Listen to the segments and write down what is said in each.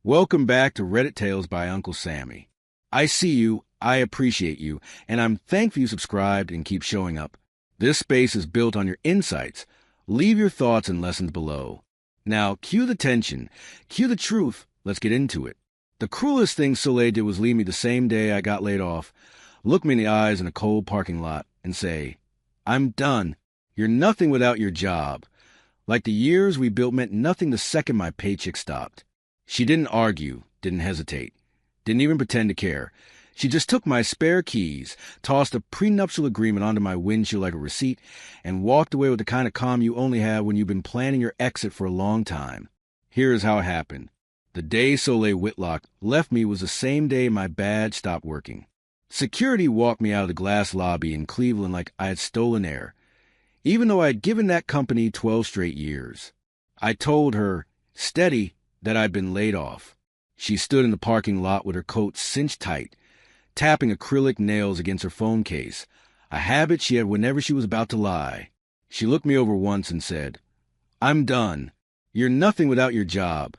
Welcome back to Reddit Tales by Uncle Sammy. I see you, I appreciate you, and I'm thankful you subscribed and keep showing up. This space is built on your insights. Leave your thoughts and lessons below. Now, cue the tension, cue the truth, let's get into it. The cruelest thing Soleil did was leave me the same day I got laid off, look me in the eyes in a cold parking lot, and say, "I'm done. You're nothing without your job." Like the years we built meant nothing the second my paycheck stopped. She didn't argue, didn't hesitate, didn't even pretend to care. She just took my spare keys, tossed a prenuptial agreement onto my windshield like a receipt, and walked away with the kind of calm you only have when you've been planning your exit for a long time. Here is how it happened. The day Soleil Whitlock left me was the same day my badge stopped working. Security walked me out of the glass lobby in Cleveland like I had stolen air, even though I had given that company 12 straight years. I told her, steady, that I'd been laid off. She stood in the parking lot with her coat cinched tight, tapping acrylic nails against her phone case, a habit she had whenever she was about to lie. She looked me over once and said, "I'm done. You're nothing without your job,"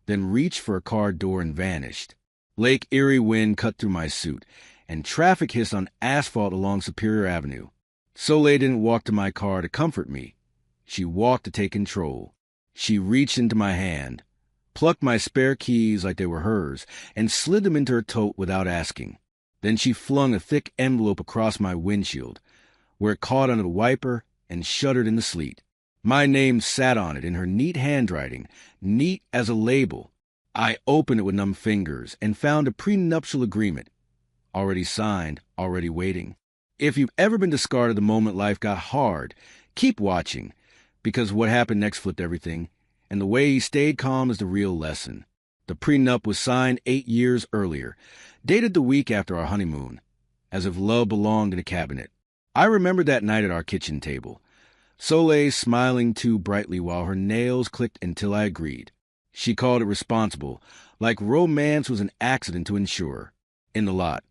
then reached for a car door and vanished. Lake Erie wind cut through my suit, and traffic hissed on asphalt along Superior Avenue. Soleil didn't walk to my car to comfort me. She walked to take control. She reached into my hand, plucked my spare keys like they were hers, and slid them into her tote without asking. Then she flung a thick envelope across my windshield, where it caught under the wiper and shuddered in the sleet. My name sat on it in her neat handwriting, neat as a label. I opened it with numb fingers and found a prenuptial agreement, already signed, already waiting. If you've ever been discarded the moment life got hard, keep watching, because what happened next flipped everything, and the way he stayed calm is the real lesson. The prenup was signed 8 years earlier, dated the week after our honeymoon, as if love belonged in a cabinet. I remember that night at our kitchen table, Soleil smiling too brightly while her nails clicked until I agreed. She called it responsible, like romance was an accident to insure. In the lot,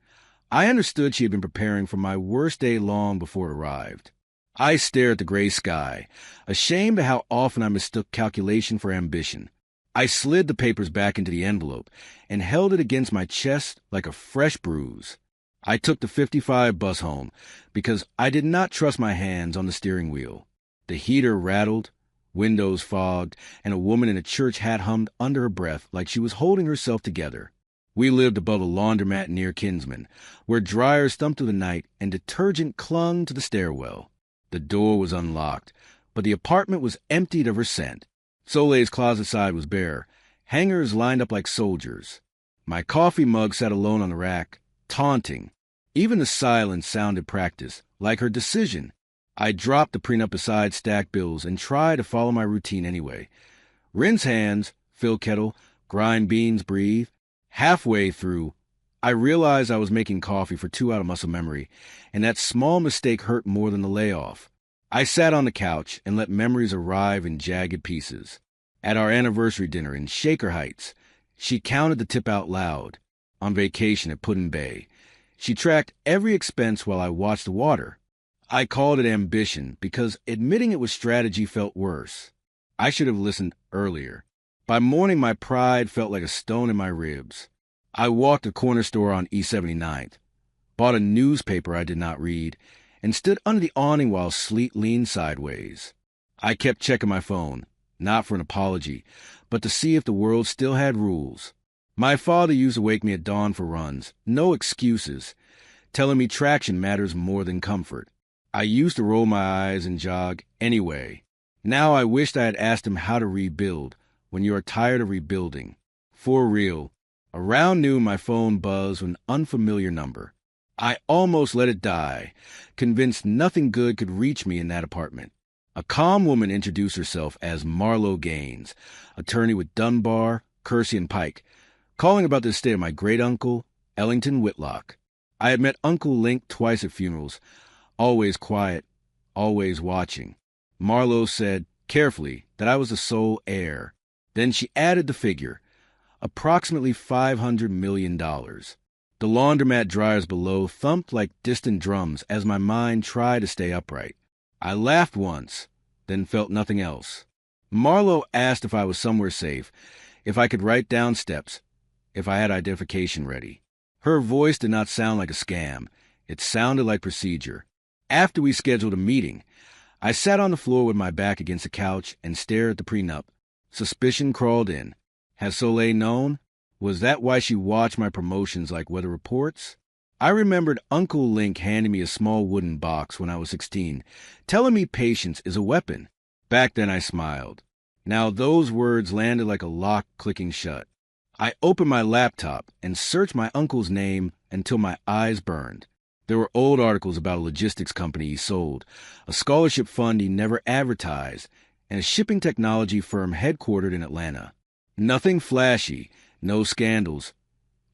I understood she had been preparing for my worst day long before it arrived. I stared at the gray sky, ashamed at how often I mistook calculation for ambition. I slid the papers back into the envelope and held it against my chest like a fresh bruise. I took the 55 bus home because I did not trust my hands on the steering wheel. The heater rattled, windows fogged, and a woman in a church hat hummed under her breath like she was holding herself together. We lived above a laundromat near Kinsman, where dryers thumped through the night and detergent clung to the stairwell. The door was unlocked, but the apartment was emptied of her scent. Soleil's closet side was bare, hangers lined up like soldiers. My coffee mug sat alone on the rack, taunting. Even the silence sounded practice, like her decision. I dropped the prenup beside stacked bills and tried to follow my routine anyway. Rinse hands, fill kettle, grind beans, breathe. Halfway through, I realized I was making coffee for 2 out of muscle memory, and that small mistake hurt more than the layoff. I sat on the couch and let memories arrive in jagged pieces. At our anniversary dinner in Shaker Heights, she counted the tip out loud. On vacation at Puddin' Bay, she tracked every expense while I watched the water. I called it ambition because admitting it was strategy felt worse. I should have listened earlier. By morning, my pride felt like a stone in my ribs. I walked a corner store on East 79th, bought a newspaper I did not read, and stood under the awning while sleet leaned sideways. I kept checking my phone, not for an apology, but to see if the world still had rules. My father used to wake me at dawn for runs, no excuses, telling me traction matters more than comfort. I used to roll my eyes and jog anyway. Now I wished I had asked him how to rebuild when you are tired of rebuilding. For real. Around noon, my phone buzzed with an unfamiliar number. I almost let it die, convinced nothing good could reach me in that apartment. A calm woman introduced herself as Marlo Gaines, attorney with Dunbar, Kersey, and Pike, calling about the estate of my great-uncle, Ellington Whitlock. I had met Uncle Link twice at funerals, always quiet, always watching. Marlo said, carefully, that I was the sole heir. Then she added the figure, approximately $500 million. The laundromat dryers below thumped like distant drums as my mind tried to stay upright. I laughed once, then felt nothing else. Marlo asked if I was somewhere safe, if I could write down steps, if I had identification ready. Her voice did not sound like a scam. It sounded like procedure. After we scheduled a meeting, I sat on the floor with my back against the couch and stared at the prenup. Suspicion crawled in. Had Soleil known? Was that why she watched my promotions like weather reports? I remembered Uncle Link handing me a small wooden box when I was 16, telling me patience is a weapon. Back then I smiled. Now those words landed like a lock clicking shut. I opened my laptop and searched my uncle's name until my eyes burned. There were old articles about a logistics company he sold, a scholarship fund he never advertised, and a shipping technology firm headquartered in Atlanta. Nothing flashy, no scandals,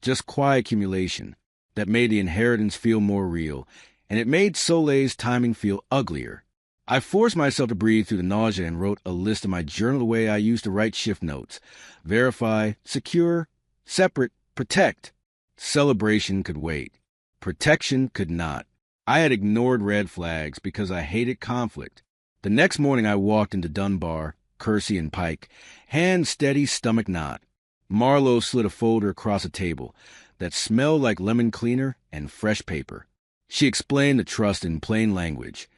just quiet accumulation that made the inheritance feel more real, and it made Soleil's timing feel uglier. I forced myself to breathe through the nausea and wrote a list of my journal the way I used to write shift notes. Verify, secure, separate, protect. Celebration could wait. Protection could not. I had ignored red flags because I hated conflict. The next morning I walked into Dunbar, Kersey, and Pike, hand steady, stomach knot. Marlowe slid a folder across a table that smelled like lemon cleaner and fresh paper. She explained the trust in plain language.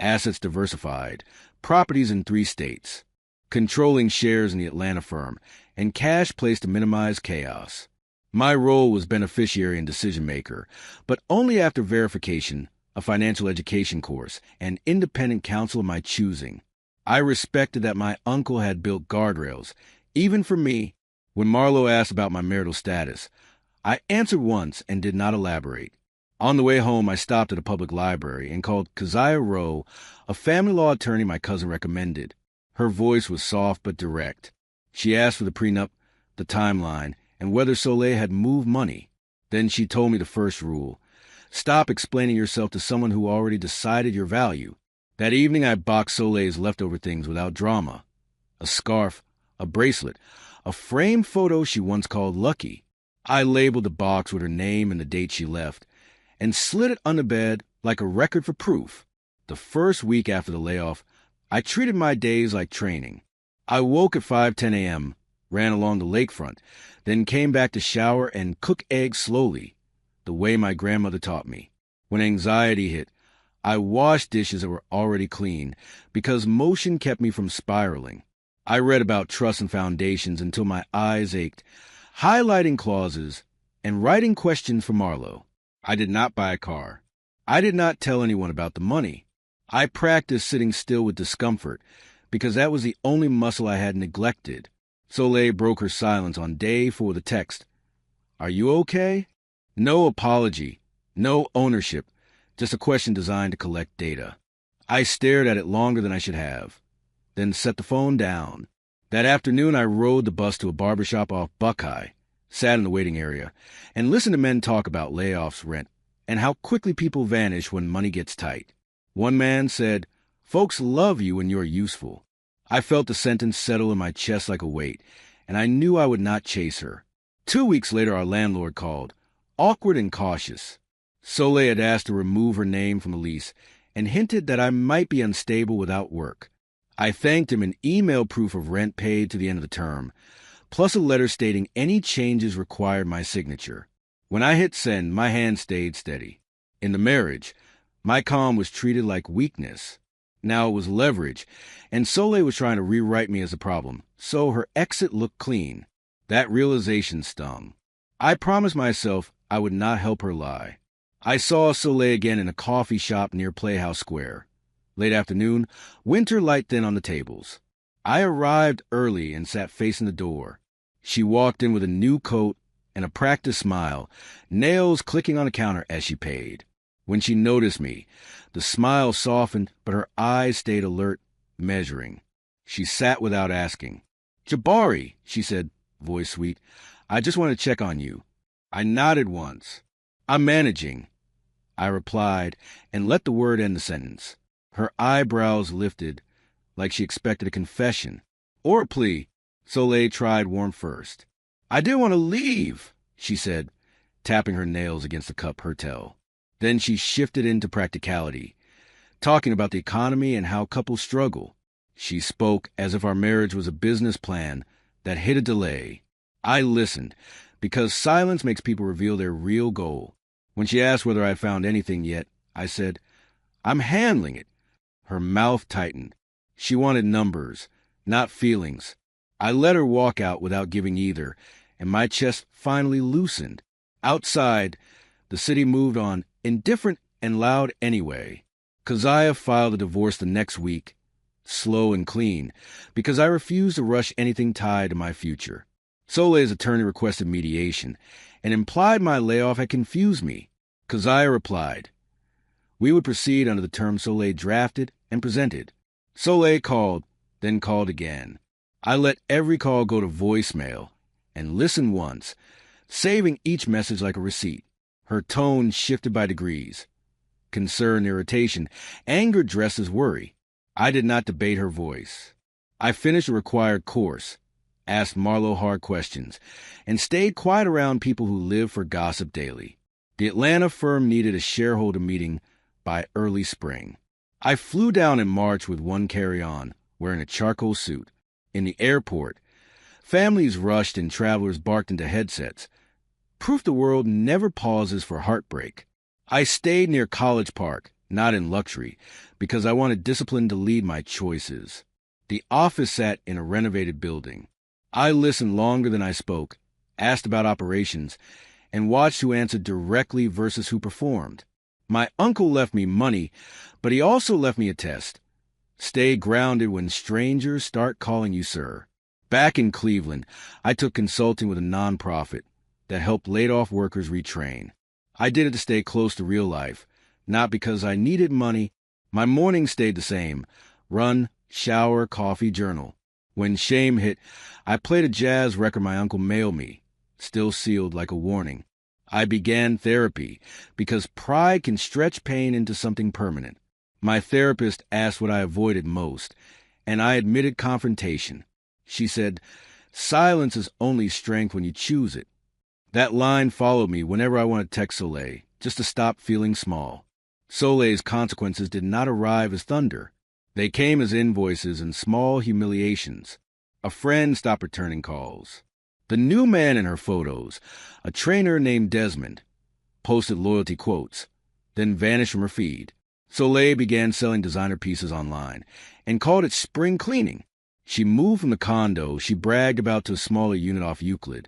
Assets diversified, properties in 3 states, controlling shares in the Atlanta firm, and cash placed to minimize chaos. My role was beneficiary and decision-maker, but only after verification, a financial education course, and independent counsel of my choosing. I respected that my uncle had built guardrails, even for me. When Marlowe asked about my marital status, I answered once and did not elaborate. On the way home, I stopped at a public library and called Keziah Rowe, a family law attorney my cousin recommended. Her voice was soft but direct. She asked for the prenup, the timeline, and whether Soleil had moved money. Then she told me the first rule. Stop explaining yourself to someone who already decided your value. That evening, I boxed Soleil's leftover things without drama. A scarf, a bracelet, a framed photo she once called lucky. I labeled the box with her name and the date she left, and slid it under bed like a record for proof. The first week after the layoff, I treated my days like training. I woke at 5:10 a.m., ran along the lakefront, then came back to shower and cook eggs slowly, the way my grandmother taught me. When anxiety hit, I washed dishes that were already clean because motion kept me from spiraling. I read about trusts and foundations until my eyes ached, highlighting clauses and writing questions for Marlowe. I did not buy a car. I did not tell anyone about the money. I practiced sitting still with discomfort because that was the only muscle I had neglected. Soleil broke her silence on day 4 of the text. Are you okay? No apology, no ownership, just a question designed to collect data. I stared at it longer than I should have, then set the phone down. That afternoon, I rode the bus to a barbershop off Buckeye, sat in the waiting area, and listened to men talk about layoffs, rent, and how quickly people vanish when money gets tight. One man said, "Folks love you when you're useful." I felt the sentence settle in my chest like a weight, and I knew I would not chase her. 2 weeks later, our landlord called, awkward and cautious. Soleil had asked to remove her name from the lease and hinted that I might be unstable without work. I thanked him and emailed proof of rent paid to the end of the term, plus a letter stating any changes required my signature. When I hit send, my hand stayed steady. In the marriage, my calm was treated like weakness. Now it was leverage, and Soleil was trying to rewrite me as a problem, so her exit looked clean. That realization stung. I promised myself I would not help her lie. I saw Soleil again in a coffee shop near Playhouse Square. Late afternoon, winter light thin on the tables. I arrived early and sat facing the door. She walked in with a new coat and a practiced smile, nails clicking on the counter as she paid. When she noticed me, the smile softened, but her eyes stayed alert, measuring. She sat without asking. "Jabari," she said, voice sweet, "I just want to check on you." I nodded once. "I'm managing," I replied, and let the word end the sentence. Her eyebrows lifted, like she expected a confession. Or a plea. Soleil tried warmth first. "I didn't want to leave," she said, tapping her nails against the cup Hertel. Then she shifted into practicality, talking about the economy and how couples struggle. She spoke as if our marriage was a business plan, that hit a delay. I listened, because silence makes people reveal their real goal. When she asked whether I had found anything yet, I said, "I'm handling it." Her mouth tightened. She wanted numbers, not feelings. I let her walk out without giving either, and my chest finally loosened. Outside, the city moved on, indifferent and loud anyway. Keziah filed a divorce the next week, slow and clean, because I refused to rush anything tied to my future. Soleil's attorney requested mediation, and implied my layoff had confused me. Keziah replied, we would proceed under the terms Soleil drafted and presented. Soleil called, then called again. I let every call go to voicemail and listened once, saving each message like a receipt. Her tone shifted by degrees. Concern, irritation, anger dressed as worry. I did not debate her voice. I finished the required course, asked Marlowe hard questions, and stayed quiet around people who live for gossip daily. The Atlanta firm needed a shareholder meeting by early spring. I flew down in March with one carry-on, wearing a charcoal suit. In the airport, families rushed and travelers barked into headsets. Proof the world never pauses for heartbreak. I stayed near College Park, not in luxury, because I wanted discipline to lead my choices. The office sat in a renovated building. I listened longer than I spoke, asked about operations, and watched who answered directly versus who performed. My uncle left me money, but he also left me a test. Stay grounded when strangers start calling you sir. Back in Cleveland, I took consulting with a nonprofit that helped laid-off workers retrain. I did it to stay close to real life, not because I needed money. My mornings stayed the same: run, shower, coffee, journal. When shame hit, I played a jazz record my uncle mailed me, still sealed like a warning. I began therapy because pride can stretch pain into something permanent. My therapist asked what I avoided most, and I admitted confrontation. She said, silence is only strength when you choose it. That line followed me whenever I wanted to text Soleil, just to stop feeling small. Soleil's consequences did not arrive as thunder. They came as invoices and small humiliations. A friend stopped returning calls. The new man in her photos, a trainer named Desmond, posted loyalty quotes, then vanished from her feed. Soleil began selling designer pieces online and called it spring cleaning. She moved from the condo she bragged about to a smaller unit off Euclid,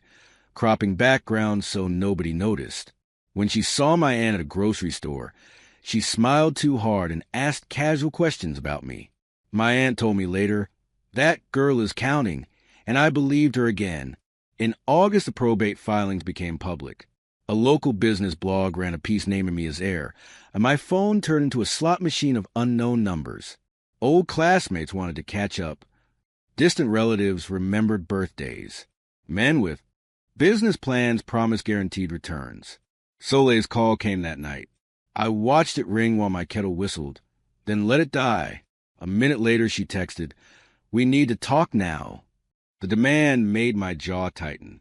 cropping backgrounds so nobody noticed. When she saw my aunt at a grocery store, she smiled too hard and asked casual questions about me. My aunt told me later, that girl is counting, and I believed her again. In August, the probate filings became public. A local business blog ran a piece naming me as heir, and my phone turned into a slot machine of unknown numbers. Old classmates wanted to catch up. Distant relatives remembered birthdays. Men with business plans promised guaranteed returns. Soleil's call came that night. I watched it ring while my kettle whistled, then let it die. A minute later, she texted, "We need to talk now." The demand made my jaw tighten.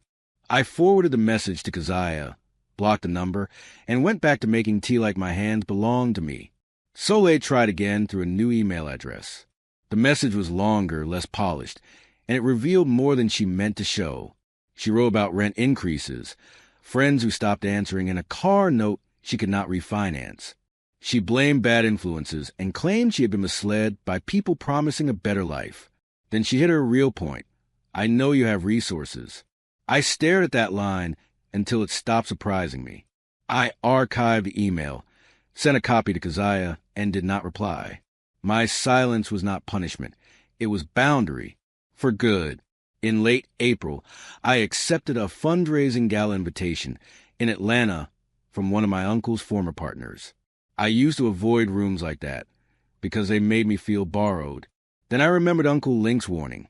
I forwarded the message to Keziah, blocked the number, and went back to making tea like my hands belonged to me. Soleil tried again through a new email address. The message was longer, less polished, and it revealed more than she meant to show. She wrote about rent increases, friends who stopped answering, and a car note she could not refinance. She blamed bad influences and claimed she had been misled by people promising a better life. Then she hit her real point. I know you have resources. I stared at that line until it stopped surprising me. I archived the email, sent a copy to Keziah, and did not reply. My silence was not punishment. It was boundary. For good. In late April, I accepted a fundraising gala invitation in Atlanta from one of my uncle's former partners. I used to avoid rooms like that because they made me feel borrowed. Then I remembered Uncle Link's warning.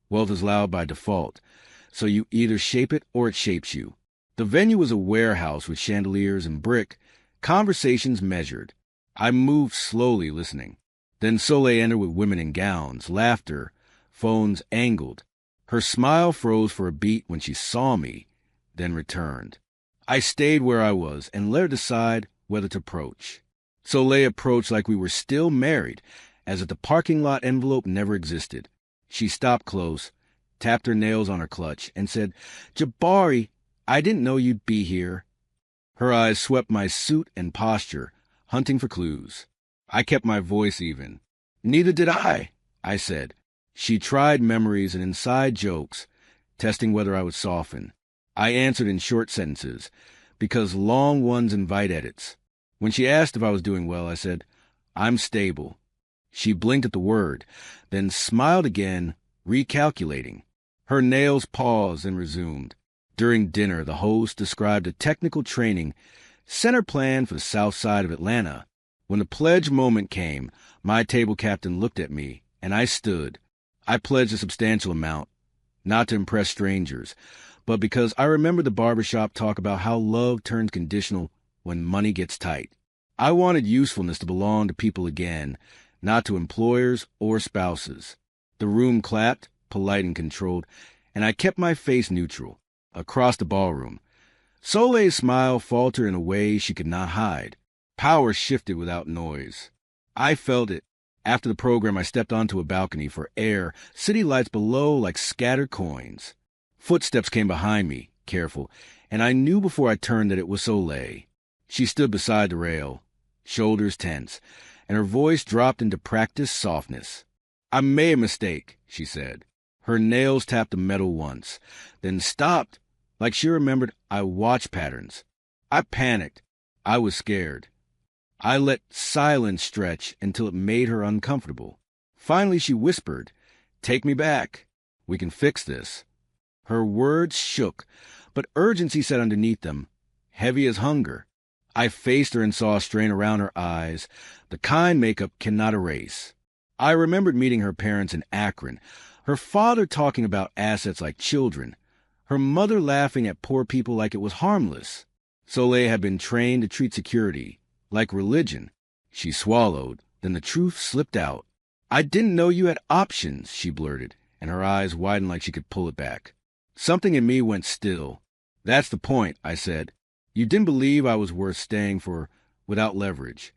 Wealth is loud by default, so you either shape it or it shapes you. The venue was a warehouse with chandeliers and brick, conversations measured. I moved slowly, listening. Then Soleil entered with women in gowns, laughter, phones angled. Her smile froze for a beat when she saw me, then returned. I stayed where I was and let her decide whether to approach. Soleil approached like we were still married, as if the parking lot envelope never existed. She stopped close, tapped her nails on her clutch, and said, "Jabari, I didn't know you'd be here." Her eyes swept my suit and posture, hunting for clues. I kept my voice even. "Neither did I said. She tried memories and inside jokes, testing whether I would soften. I answered in short sentences, because long ones invite edits. When she asked if I was doing well, I said, "I'm stable." She blinked at the word, then smiled again, recalculating. Her nails paused and resumed. During dinner, the host described a technical training center plan for the south side of Atlanta. When the pledge moment came, my table captain looked at me, and I stood. I pledged a substantial amount, not to impress strangers, but because I remembered the barbershop talk about how love turns conditional when money gets tight. I wanted usefulness to belong to people again, not to employers or spouses. The room clapped, polite and controlled, and I kept my face neutral. Across the ballroom, Soleil's smile faltered in a way she could not hide. Power shifted without noise. I felt it. After the program, I stepped onto a balcony for air, city lights below like scattered coins. Footsteps came behind me, careful, and I knew before I turned that it was Soleil. She stood beside the rail, shoulders tense, and her voice dropped into practiced softness. "I made a mistake," she said. Her nails tapped the metal once, then stopped, like she remembered I watched patterns. I panicked. I was scared. I let silence stretch until it made her uncomfortable. Finally, she whispered, "Take me back. We can fix this." Her words shook, but urgency sat underneath them, heavy as hunger. I faced her and saw a strain around her eyes, the kind makeup cannot erase. I remembered meeting her parents in Akron, her father talking about assets like children, her mother laughing at poor people like it was harmless. Soleil had been trained to treat security like religion. She swallowed, then the truth slipped out. "I didn't know you had options," she blurted, and her eyes widened like she could pull it back. Something in me went still. "That's the point," I said. "You didn't believe I was worth staying for without leverage."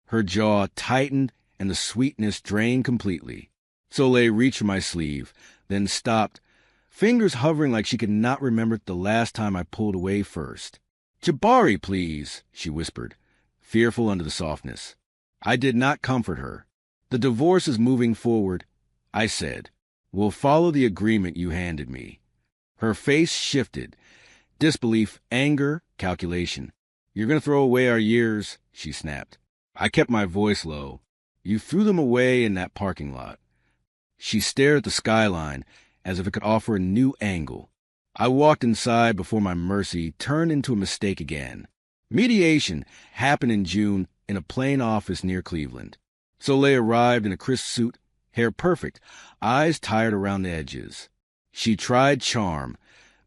Her jaw tightened and the sweetness drained completely. Soleil reached for my sleeve, then stopped, fingers hovering like she could not remember the last time I pulled away first. "Jabari, please," she whispered, fearful under the softness. I did not comfort her. "The divorce is moving forward," I said. "We'll follow the agreement you handed me." Her face shifted. Disbelief, anger, calculation. "You're going to throw away our years," she snapped. I kept my voice low. "You threw them away in that parking lot." She stared at the skyline as if it could offer a new angle. I walked inside before my mercy turned into a mistake again. Mediation happened in June in a plain office near Cleveland. Soleil arrived in a crisp suit, hair perfect, eyes tired around the edges. She tried charm,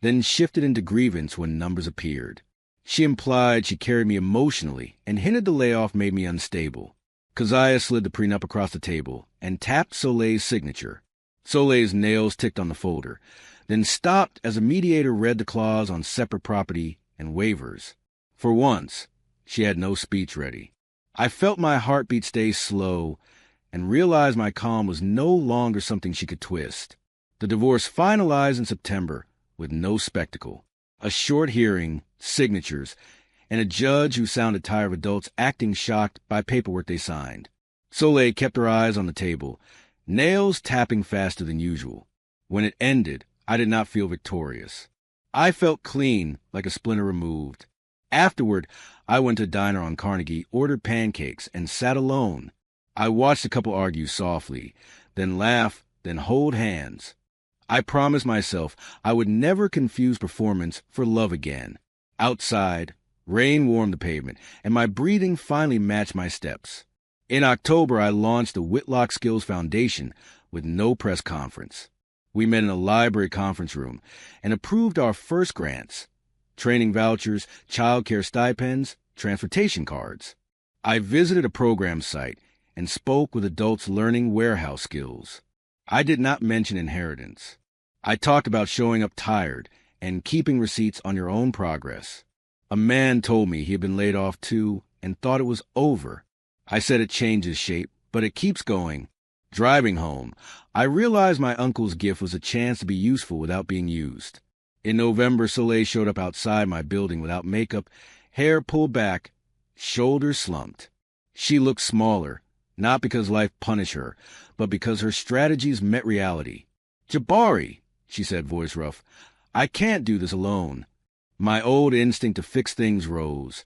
then shifted into grievance when numbers appeared. She implied she carried me emotionally and hinted the layoff made me unstable. Keziah slid the prenup across the table and tapped Soleil's signature. Soleil's nails ticked on the folder, then stopped as a mediator read the clause on separate property and waivers. For once, she had no speech ready. I felt my heartbeat stay slow and realized my calm was no longer something she could twist. The divorce finalized in September with no spectacle. A short hearing, signatures, and a judge who sounded tired of adults acting shocked by paperwork they signed. Soleil kept her eyes on the table, nails tapping faster than usual. When it ended, I did not feel victorious. I felt clean, like a splinter removed. Afterward, I went to a diner on Carnegie, ordered pancakes, and sat alone. I watched the couple argue softly, then laugh, then hold hands. I promised myself I would never confuse performance for love again. Outside, rain warmed the pavement, and my breathing finally matched my steps. In October, I launched the Whitlock Skills Foundation with no press conference. We met in a library conference room and approved our first grants: training vouchers, child care stipends, transportation cards. I visited a program site and spoke with adults learning warehouse skills. I did not mention inheritance. I talked about showing up tired and keeping receipts on your own progress. A man told me he had been laid off too and thought it was over. I said it changes shape, but it keeps going. Driving home, I realized my uncle's gift was a chance to be useful without being used. In November, Soleil showed up outside my building without makeup, hair pulled back, shoulders slumped. She looked smaller, not because life punished her, but because her strategies met reality. "Jabari," she said, voice rough, "I can't do this alone." My old instinct to fix things rose.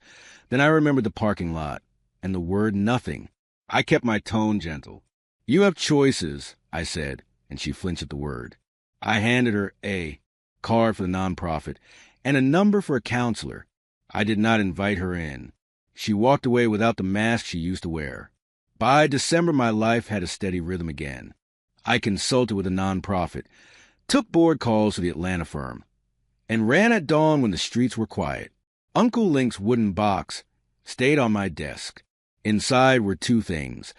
Then I remembered the parking lot and the word nothing. I kept my tone gentle. "You have choices," I said, and she flinched at the word. I handed her a card for the nonprofit and a number for a counselor. I did not invite her in. She walked away without the mask she used to wear. By December, my life had a steady rhythm again. I consulted with a nonprofit, took board calls for the Atlanta firm, and ran at dawn when the streets were quiet. Uncle Link's wooden box stayed on my desk. Inside were two things: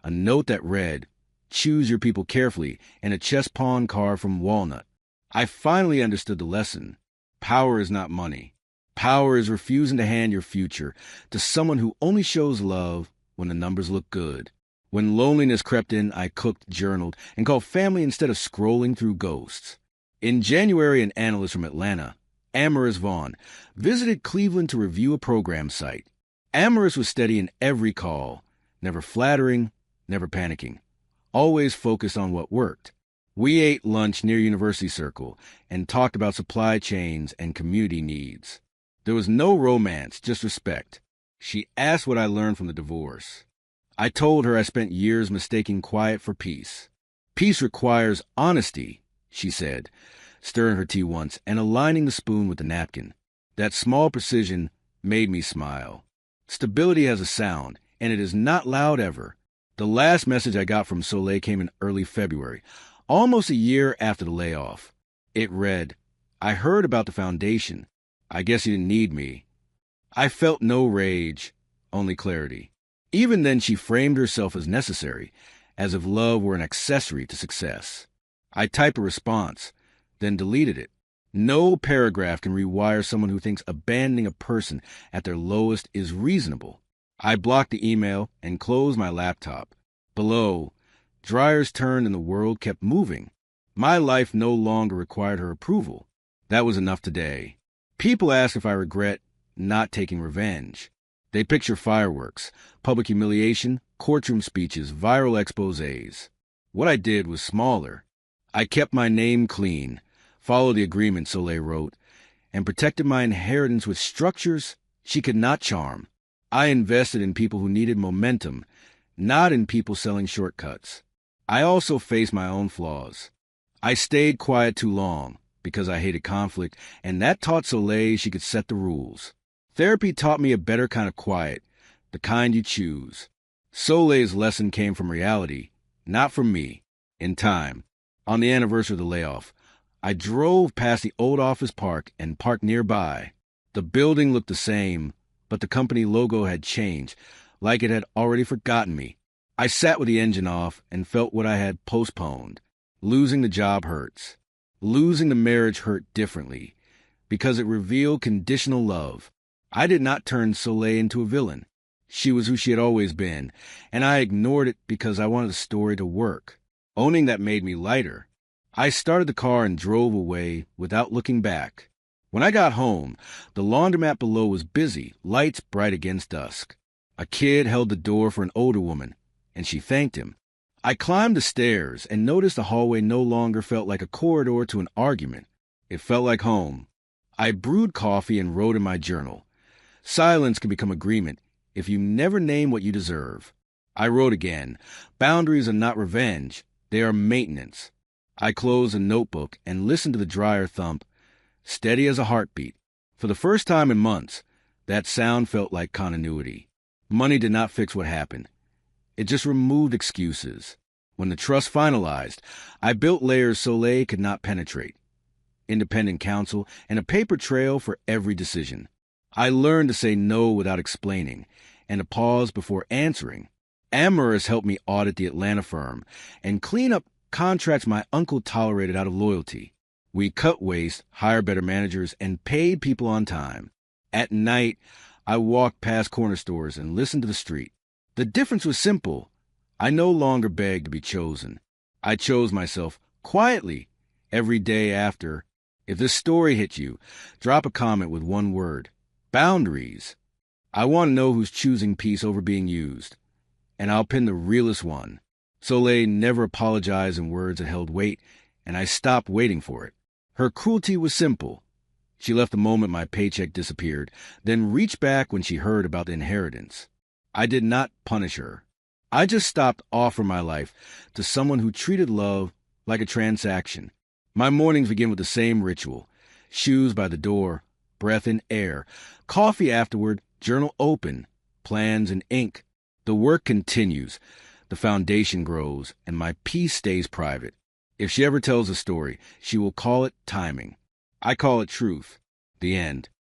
a note that read, "Choose your people carefully," and a chess pawn card from Walnut. I finally understood the lesson. Power is not money. Power is refusing to hand your future to someone who only shows love when the numbers look good. When loneliness crept in, I cooked, journaled, and called family instead of scrolling through ghosts. In January, an analyst from Atlanta, Amaris Vaughn, visited Cleveland to review a program site. Amaris was steady in every call, never flattering, never panicking, always focused on what worked. We ate lunch near University Circle and talked about supply chains and community needs. There was no romance, just respect. She asked what I learned from the divorce. I told her I spent years mistaking quiet for peace. "Peace requires honesty," she said, stirring her tea once and aligning the spoon with the napkin. That small precision made me smile. Stability has a sound, and it is not loud ever. The last message I got from Soleil came in early February, almost a year after the layoff. It read, "I heard about the foundation. I guess you didn't need me." I felt no rage, only clarity. Even then, she framed herself as necessary, as if love were an accessory to success. I typed a response, then deleted it. No paragraph can rewire someone who thinks abandoning a person at their lowest is reasonable. I blocked the email and closed my laptop. Below, dryers turned and the world kept moving. My life no longer required her approval. That was enough today. People ask if I regret not taking revenge. They picture fireworks, public humiliation, courtroom speeches, viral exposés. What I did was smaller. I kept my name clean, followed the agreement Soleil wrote, and protected my inheritance with structures she could not charm. I invested in people who needed momentum, not in people selling shortcuts. I also faced my own flaws. I stayed quiet too long because I hated conflict, and that taught Soleil she could set the rules. Therapy taught me a better kind of quiet, the kind you choose. Soleil's lesson came from reality, not from me. In time, on the anniversary of the layoff, I drove past the old office park and parked nearby. The building looked the same, but the company logo had changed, like it had already forgotten me. I sat with the engine off and felt what I had postponed. Losing the job hurts. Losing the marriage hurt differently, because it revealed conditional love. I did not turn Soleil into a villain. She was who she had always been, and I ignored it because I wanted the story to work. Owning that made me lighter. I started the car and drove away without looking back. When I got home, the laundromat below was busy, lights bright against dusk. A kid held the door for an older woman, and she thanked him. I climbed the stairs and noticed the hallway no longer felt like a corridor to an argument. It felt like home. I brewed coffee and wrote in my journal. Silence can become agreement if you never name what you deserve. I wrote again. Boundaries are not revenge. They are maintenance. I closed a notebook and listened to the dryer thump, steady as a heartbeat. For the first time in months, that sound felt like continuity. Money did not fix what happened. It just removed excuses. When the trust finalized, I built layers Soleil could not penetrate. Independent counsel and a paper trail for every decision. I learned to say no without explaining, and to pause before answering. Amaris helped me audit the Atlanta firm and clean up contracts my uncle tolerated out of loyalty. We cut waste, hired better managers, and paid people on time. At night, I walked past corner stores and listened to the street. The difference was simple. I no longer beg to be chosen. I chose myself quietly every day after. If this story hit you, drop a comment with one word: boundaries. I want to know who's choosing peace over being used. And I'll pin the realest one. Soleil never apologized in words that held weight, and I stopped waiting for it. Her cruelty was simple. She left the moment my paycheck disappeared, then reached back when she heard about the inheritance. I did not punish her. I just stopped offering my life to someone who treated love like a transaction. My mornings begin with the same ritual: shoes by the door, breath in air, coffee afterward, journal open, plans in ink. The work continues, the foundation grows, and my peace stays private. If she ever tells a story, she will call it timing. I call it truth. The end.